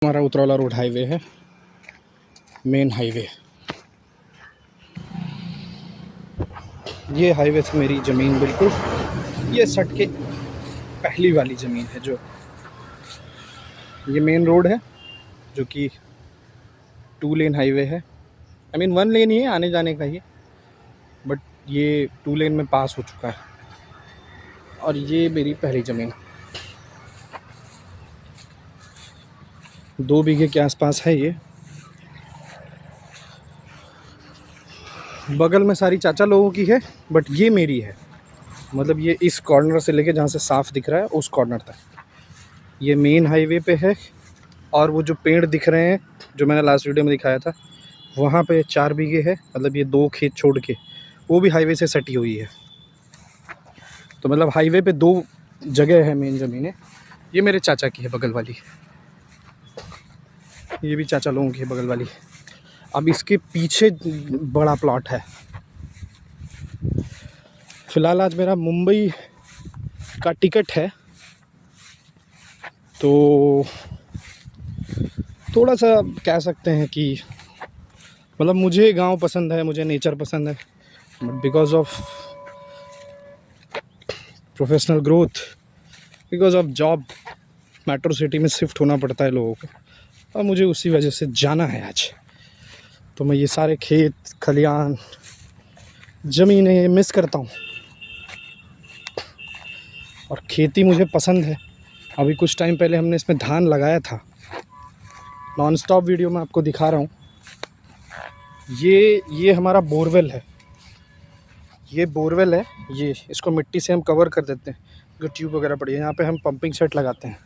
हमारा Utraula road highway है, main highway. ये हाईवे से मेरी ज़मीन बिल्कुल ये सट के पहली वाली ज़मीन है। जो ये मेन रोड है जो कि 2 लेन हाईवे है। आई मीन 1 लेन ही है आने जाने का ही, बट ये 2 लेन में पास हो चुका है। और ये मेरी पहली ज़मीन 2 बीघे के आसपास है। ये बगल में सारी चाचा लोगों की है, बट ये मेरी है। मतलब ये इस कॉर्नर से लेके जहाँ से साफ दिख रहा है उस कॉर्नर तक ये मेन हाईवे पे है। और वो जो पेड़ दिख रहे हैं जो मैंने लास्ट वीडियो में दिखाया था, वहाँ पे 4 बीघे है। मतलब ये 2 खेत छोड़ के वो भी हाईवे से सटी हुई है। तो मतलब हाईवे पे 2 जगह है मेन ज़मीनें। ये मेरे चाचा की है बगल वाली, ये भी चाचा लोगों की है बगल वाली। अब इसके पीछे बड़ा प्लॉट है। फ़िलहाल आज मेरा मुंबई का टिकट है, तो थोड़ा सा कह सकते हैं कि मतलब मुझे गांव पसंद है, मुझे नेचर पसंद है, but because of professional growth, because of job metro city में शिफ्ट होना पड़ता है लोगों को, और मुझे उसी वजह से जाना है आज। तो मैं ये सारे खेत खलियान ज़मीनें मिस करता हूँ। और खेती मुझे पसंद है। अभी कुछ टाइम पहले हमने इसमें धान लगाया था। नॉन स्टॉप वीडियो में आपको दिखा रहा हूँ। ये हमारा बोरवेल है। ये बोरवेल है। ये इसको मिट्टी से हम कवर कर देते हैं, जो ट्यूब वगैरह पड़ी है। यहाँ पे हम पंपिंग सेट लगाते हैं।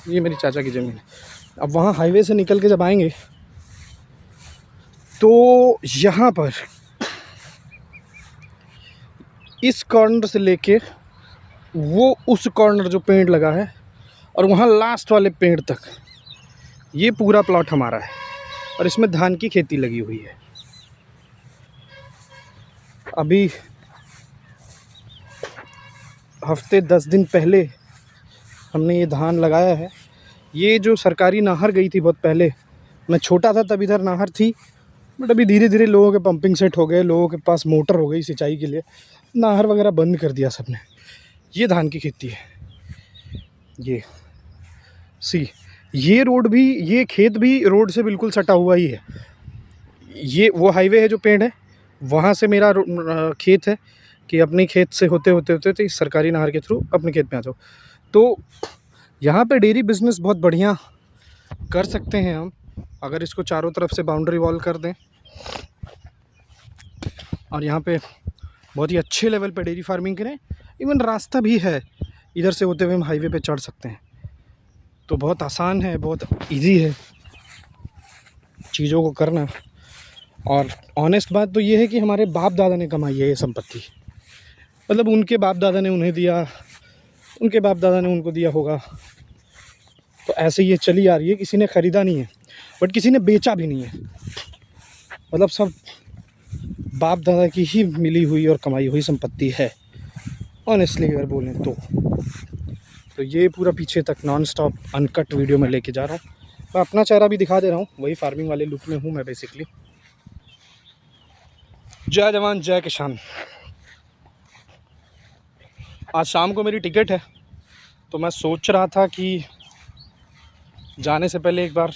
ये मेरी चाचा की ज़मीन है। अब वहाँ हाईवे से निकल के जब आएंगे तो यहाँ पर इस कॉर्नर से लेके वो उस कॉर्नर जो पेड़ लगा है और वहाँ लास्ट वाले पेड़ तक ये पूरा प्लॉट हमारा है। और इसमें धान की खेती लगी हुई है। अभी हफ्ते 10 दिन पहले हमने ये धान लगाया है। ये जो सरकारी नहर गई थी बहुत पहले, मैं छोटा था तब इधर नहर थी, बट अभी धीरे धीरे लोगों के पंपिंग सेट हो गए, लोगों के पास मोटर हो गई सिंचाई के लिए, नहर वगैरह बंद कर दिया सबने। ये धान की खेती है। ये रोड भी, ये खेत भी रोड से बिल्कुल सटा हुआ ही है। ये वो हाईवे है जो पेड़ है, वहाँ से मेरा खेत है कि अपने खेत से होते होते होते तो इस सरकारी नहर के थ्रू अपने खेत में आ जाओ। तो यहाँ पे डेयरी बिज़नेस बहुत बढ़िया कर सकते हैं हम, अगर इसको चारों तरफ से बाउंड्री वॉल कर दें। और यहाँ पे बहुत ही अच्छे लेवल पे डेयरी फार्मिंग करें। इवन रास्ता भी है, इधर से होते हुए हम हाईवे पे चढ़ सकते हैं। तो बहुत आसान है, बहुत इजी है चीज़ों को करना। और ऑनेस्ट बात तो ये है कि हमारे बाप दादा ने कमाई है ये संपत्ति। मतलब उनके बाप दादा ने उन्हें दिया, उनके बाप दादा ने उनको दिया होगा। तो ऐसे ये चली आ रही है। किसी ने ख़रीदा नहीं है, बट किसी ने बेचा भी नहीं है। मतलब सब बाप दादा की ही मिली हुई और कमाई हुई संपत्ति है, ऑनेस्टली अगर बोलें तो ये पूरा पीछे तक नॉन स्टॉप अनकट वीडियो में लेके जा रहा हूँ। मैं अपना चेहरा भी दिखा दे रहा हूँ, वही फार्मिंग वाले लुक में हूँ मैं बेसिकली। जय जवान जय किसान। आज शाम को मेरी टिकट है, तो मैं सोच रहा था कि जाने से पहले एक बार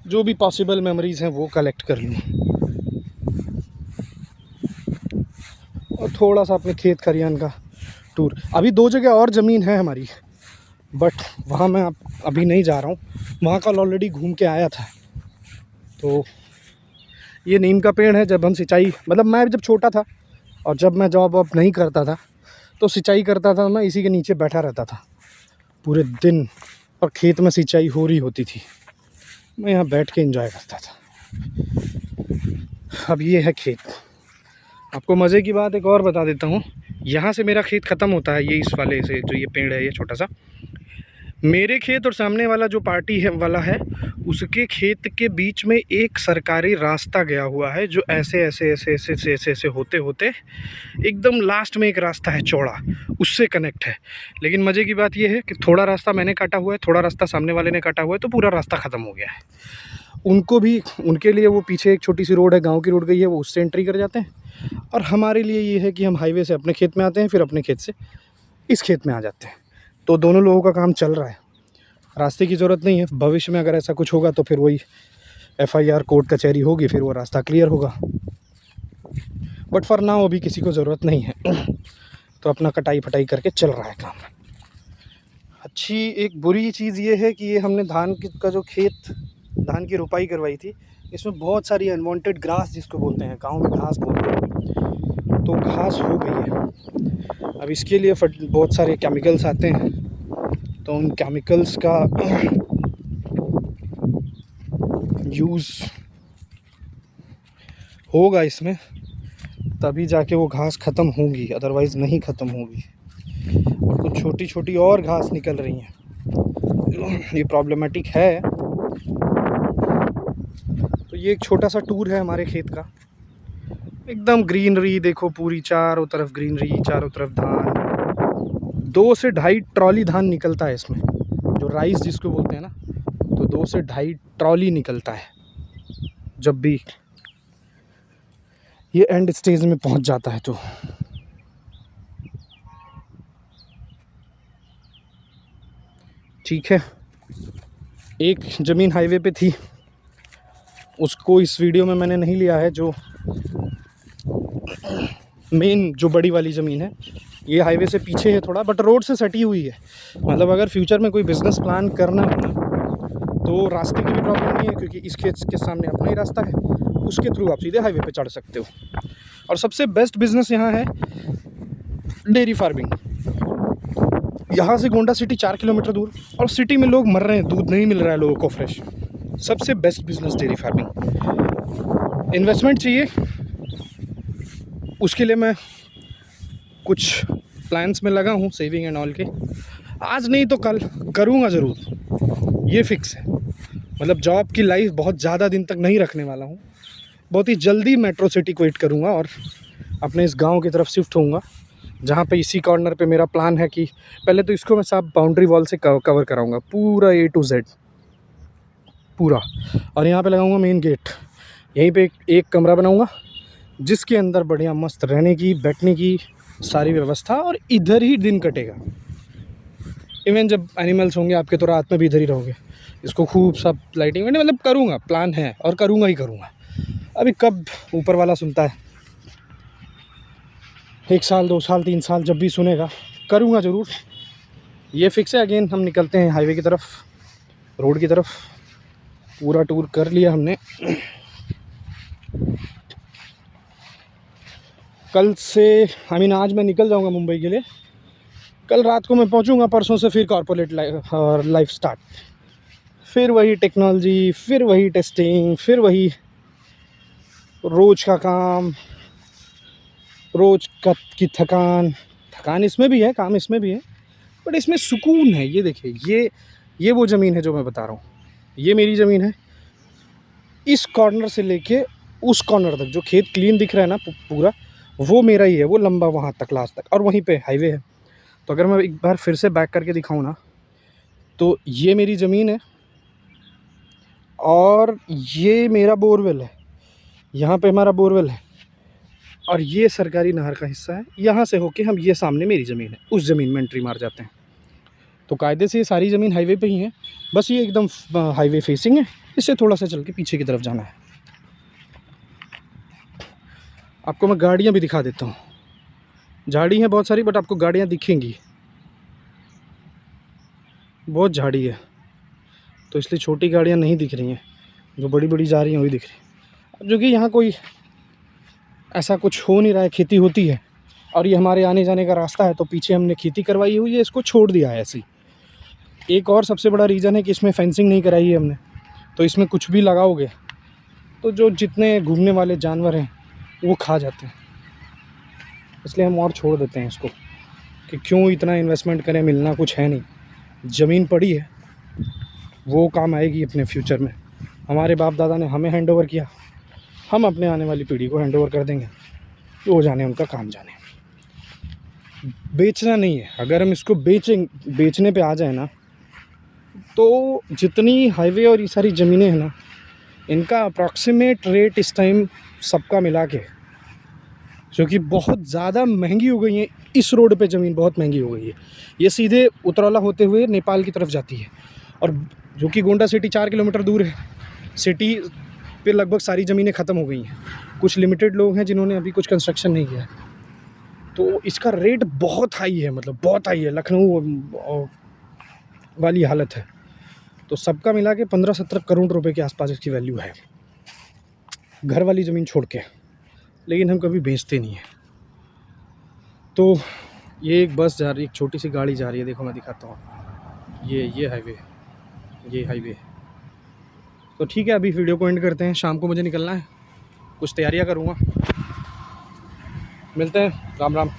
जो भी पॉसिबल मेमोरीज़ हैं वो कलेक्ट कर लूँ, और थोड़ा सा अपने खेत खलियान का टूर। अभी 2 जगह और ज़मीन है हमारी, बट वहाँ मैं अभी नहीं जा रहा हूँ। वहाँ कल ऑलरेडी घूम के आया था। तो ये नीम का पेड़ है। जब हम सिंचाई, मतलब मैं जब छोटा था और जब मैं जॉब वॉब नहीं करता था तो सिंचाई करता था, मैं इसी के नीचे बैठा रहता था पूरे दिन, और खेत में सिंचाई हो रही होती थी, मैं यहाँ बैठ के एंजॉय करता था। अब ये है खेत। आपको मज़े की बात एक और बता देता हूँ। यहाँ से मेरा खेत ख़त्म होता है, ये इस वाले से जो ये पेड़ है ये छोटा सा, मेरे खेत और सामने वाला जो पार्टी है वाला है, उसके खेत के बीच में एक सरकारी रास्ता गया हुआ है, जो ऐसे ऐसे ऐसे ऐसे ऐसे ऐसे ऐसे होते होते एकदम लास्ट में एक रास्ता है चौड़ा, उससे कनेक्ट है। लेकिन मज़े की बात यह है कि थोड़ा रास्ता मैंने काटा हुआ है, थोड़ा रास्ता सामने वाले ने काटा हुआ है, तो पूरा रास्ता ख़त्म हो गया है। उनको भी, उनके लिए वो पीछे एक छोटी सी रोड है, गाँव की रोड गई है, वो उससे एंट्री कर जाते हैं। और हमारे लिए ये है कि हम हाईवे से अपने खेत में आते हैं, फिर अपने खेत से इस खेत में आ जाते हैं। तो दोनों लोगों का काम चल रहा है, रास्ते की ज़रूरत नहीं है। भविष्य में अगर ऐसा कुछ होगा तो फिर वही FIR कोर्ट कचहरी होगी, फिर वो रास्ता क्लियर होगा। बट फॉर नाउ अभी किसी को ज़रूरत नहीं है तो अपना कटाई फटाई करके चल रहा है काम। अच्छी एक बुरी चीज़ ये है कि ये हमने का जो खेत, धान की रोपाई करवाई थी, इसमें बहुत सारी अनवांटेड ग्रास, जिसको बोलते हैं गांव में घास बोलते हैं, तो घास हो गई है। अब इसके लिए बहुत सारे केमिकल्स आते हैं, तो उन केमिकल्स का यूज़ होगा इसमें, तभी जाके वो घास ख़त्म होगी, अदरवाइज़ नहीं ख़त्म होगी। और कुछ छोटी छोटी और घास निकल रही हैं, ये प्रॉब्लमेटिक है। तो ये एक छोटा सा टूर है हमारे खेत का, एकदम ग्रीनरी देखो, पूरी चारों तरफ ग्रीनरी, चारों तरफ धान। 2 से 2.5 ट्रॉली धान निकलता है इसमें, जो राइस जिसको बोलते हैं ना, तो 2 से 2.5 ट्रॉली निकलता है जब भी ये एंड स्टेज में पहुंच जाता है। तो ठीक है, एक ज़मीन हाईवे पे थी, उसको इस वीडियो में मैंने नहीं लिया है। जो मेन जो बड़ी वाली ज़मीन है, ये हाईवे से पीछे है थोड़ा, बट रोड से सटी हुई है। मतलब अगर फ्यूचर में कोई बिज़नेस प्लान करना हो ना, तो रास्ते की भी प्रॉब्लम नहीं है, क्योंकि इस खेत के सामने अपना ही रास्ता है, उसके थ्रू आप सीधे हाईवे पे चढ़ सकते हो। और सबसे बेस्ट बिज़नेस यहाँ है डेयरी फार्मिंग। यहाँ से गोंडा सिटी 4 किलोमीटर दूर, और सिटी में लोग मर रहे हैं, दूध नहीं मिल रहा है लोगों को फ्रेश। सबसे best business dairy farming. Investment चाहिए, उसके लिए मैं कुछ प्लान्स में लगा हूँ, सेविंग एंड ऑल के। आज नहीं तो कल करूँगा ज़रूर, ये फिक्स है। मतलब जॉब की लाइफ बहुत ज़्यादा दिन तक नहीं रखने वाला हूँ, बहुत ही जल्दी मेट्रो सिटी क्विट करूँगा और अपने इस गांव की तरफ शिफ्ट होऊंगा, जहाँ पे इसी कॉर्नर पे मेरा प्लान है कि पहले तो इसको मैं सब बाउंड्री वॉल से कवर कराऊंगा, पूरा A to Z पूरा। और यहाँ पे लगाऊंगा मेन गेट, यहीं पे एक कमरा बनाऊंगा, जिसके अंदर बढ़िया मस्त रहने की, बैठने की सारी व्यवस्था, और इधर ही दिन कटेगा। इवन जब एनिमल्स होंगे आपके, तो रात में भी इधर ही रहोगे। इसको खूब सब लाइटिंग, मतलब करूँगा, प्लान है और करूँगा ही करूँगा। अभी कब ऊपर वाला सुनता है, 1 साल 2 साल 3 साल, जब भी सुनेगा करूँगा ज़रूर, ये फिक्स है। अगेन हम निकलते हैं हाईवे की तरफ, रोड की तरफ। पूरा टूर कर लिया हमने। कल से आज मैं निकल जाऊँगा मुंबई के लिए, कल रात को मैं पहुँचूँगा, परसों से फिर कॉर्पोरेट लाइफ स्टार्ट, फिर वही टेक्नोलॉजी, फिर वही टेस्टिंग, फिर वही रोज़ का काम, रोज़ की थकान इसमें भी है, काम इसमें भी है, बट इसमें सुकून है। ये देखिए, ये वो ज़मीन है जो मैं बता रहा हूँ, ये मेरी ज़मीन है। इस कॉर्नर से लेके उस कॉर्नर तक जो खेत क्लीन दिख रहा है ना पूरा, वो मेरा ही है, वो लंबा वहाँ तक लास्ट तक, और वहीं पे हाईवे है। तो अगर मैं एक बार फिर से बैक करके दिखाऊँ ना, तो ये मेरी ज़मीन है, और ये मेरा बोरवेल है, यहाँ पे हमारा बोरवेल है, और ये सरकारी नहर का हिस्सा है। यहाँ से होके हम, ये सामने मेरी ज़मीन है, उस ज़मीन में एंट्री मार जाते हैं। तो कायदे से ये सारी ज़मीन हाईवे पे ही है, बस ये एकदम हाईवे फेसिंग है, इससे थोड़ा सा चल के पीछे की तरफ जाना है। आपको मैं गाड़ियाँ भी दिखा देता हूँ, झाड़ी हैं बहुत सारी, बट आपको गाड़ियाँ दिखेंगी, बहुत झाड़ी है, तो इसलिए छोटी गाड़ियाँ नहीं दिख रही हैं, जो बड़ी बड़ी जा रही हैं वही दिख रही हैं। अब जो कि यहाँ कोई ऐसा कुछ हो नहीं रहा है, खेती होती है, और ये हमारे आने जाने का रास्ता है, तो पीछे हमने खेती करवाई हुई है, इसको छोड़ दिया है ऐसे ही। एक और सबसे बड़ा रीज़न है कि इसमें फेंसिंग नहीं कराई है हमने, तो इसमें कुछ भी लगाओगे तो जो जितने घूमने वाले जानवर हैं वो खा जाते हैं, इसलिए हम और छोड़ देते हैं इसको, कि क्यों इतना इन्वेस्टमेंट करें, मिलना कुछ है नहीं। ज़मीन पड़ी है, वो काम आएगी अपने फ्यूचर में। हमारे बाप दादा ने हमें हैंड ओवर किया, हम अपने आने वाली पीढ़ी को हैंड ओवर कर देंगे। तो वो जाने उनका काम जाने, बेचना नहीं है। अगर हम इसको बेचने पे आ जाए ना, तो जितनी हाईवे और ये सारी ज़मीनें हैं ना, इनका अप्रॉक्सीमेट रेट इस टाइम सबका मिला के, जो कि बहुत ज़्यादा महंगी हो गई है। इस रोड पे ज़मीन बहुत महंगी हो गई है। ये सीधे उतरौला होते हुए नेपाल की तरफ जाती है, और जो कि गोंडा सिटी 4 किलोमीटर दूर है। सिटी पे लगभग सारी ज़मीनें ख़त्म हो गई हैं। कुछ लिमिटेड लोग हैं जिन्होंने अभी कुछ कंस्ट्रक्शन नहीं किया है। तो इसका रेट बहुत हाई है, मतलब बहुत हाई है, लखनऊ वाली हालत है। तो सबका मिला के 15-17 करोड़ रुपए के आसपास इसकी वैल्यू है, घर वाली ज़मीन छोड़ के। लेकिन हम कभी बेचते नहीं हैं। तो ये एक बस जा रही है, एक छोटी सी गाड़ी जा रही है, देखो मैं दिखाता हूँ। ये हाईवे। तो ठीक है, अभी वीडियो को एंड करते हैं। शाम को मुझे निकलना है, कुछ तैयारियाँ करूँगा। मिलते हैं, राम राम।